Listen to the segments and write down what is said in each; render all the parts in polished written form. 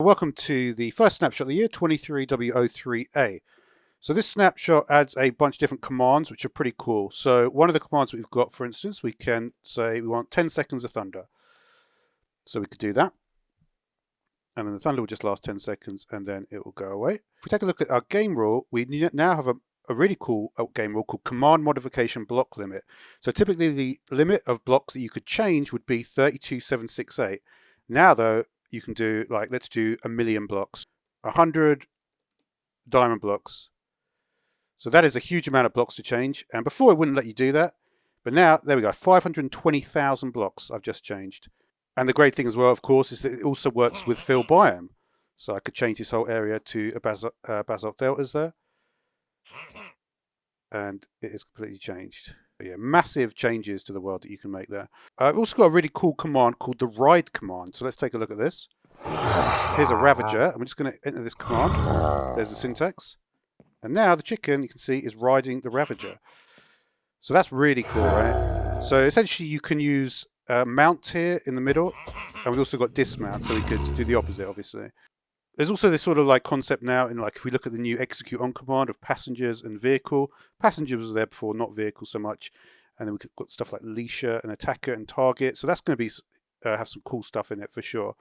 welcome to the first snapshot of the year, 23W03A. So this snapshot adds a bunch of different commands, which are pretty cool. So one of the commands we've got, for instance, we can say we want 10 seconds of thunder. So we could do that. And then the thunder will just last 10 seconds and then it will go away. If we take a look at our game rule, we now have a really cool game rule called command modification block limit. So typically the limit of blocks that you could change would be 32,768. Now though, you can do, like, let's do 1,000,000 blocks, 100 diamond blocks. So that is a huge amount of blocks to change. And before it wouldn't let you do that. But now, there we go, 520,000 blocks I've just changed. And the great thing as well, of course, is that it also works with fill biome. So I could change this whole area to a basalt deltas there. And it is completely changed. But yeah, massive changes to the world that you can make there. I've also got a really cool command called the ride command. So let's take a look at this. Here's a ravager. I'm just going to enter this command. There's the syntax. And now the chicken, you can see, is riding the ravager. So that's really cool, right? So essentially you can use mount here in the middle. And we've also got dismount, so we could do the opposite, obviously. There's also this sort of like concept now in, like, if we look at the new execute on command of passengers and vehicle. Passenger was there before, not vehicle so much. And then we've got stuff like leasher and attacker and target. So that's going to be have some cool stuff in it for sure.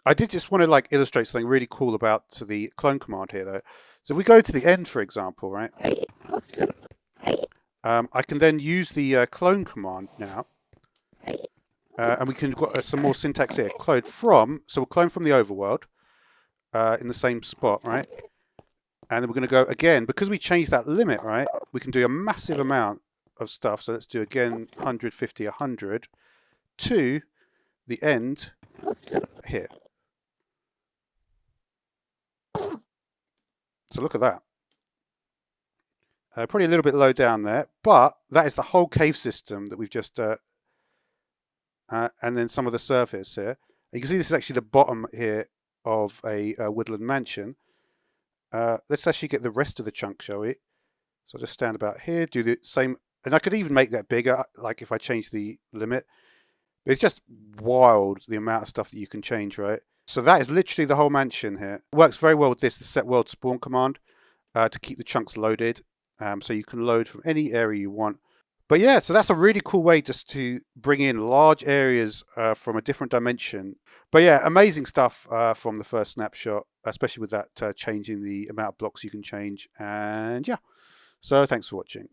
I did just want to like illustrate something really cool about the clone command here though. So if we go to the end, for example, right? I can then use the clone command now. And we can got some more syntax here. Clone from, so we'll clone from the overworld in the same spot, right? And then we're going to go again, because we changed that limit, right? We can do a massive amount of stuff. So let's do again 150, 100 to the end here. So look at that. Probably a little bit low down there, but that is the whole cave system that we've just and then some of the surface here. You can see this is actually the bottom here of a woodland mansion. Let's actually get the rest of the chunk, shall we? So I'll just stand about here, do the same, and I could even make that bigger, like if I change the limit. But it's just wild, the amount of stuff that you can change, right? So that is literally the whole mansion here. It works very well with this, the set world spawn command, to keep the chunks loaded. So you can load from any area you want. But yeah, so that's a really cool way just to bring in large areas from a different dimension. But yeah, amazing stuff from the first snapshot, especially with that changing the amount of blocks you can change. And yeah, so thanks for watching.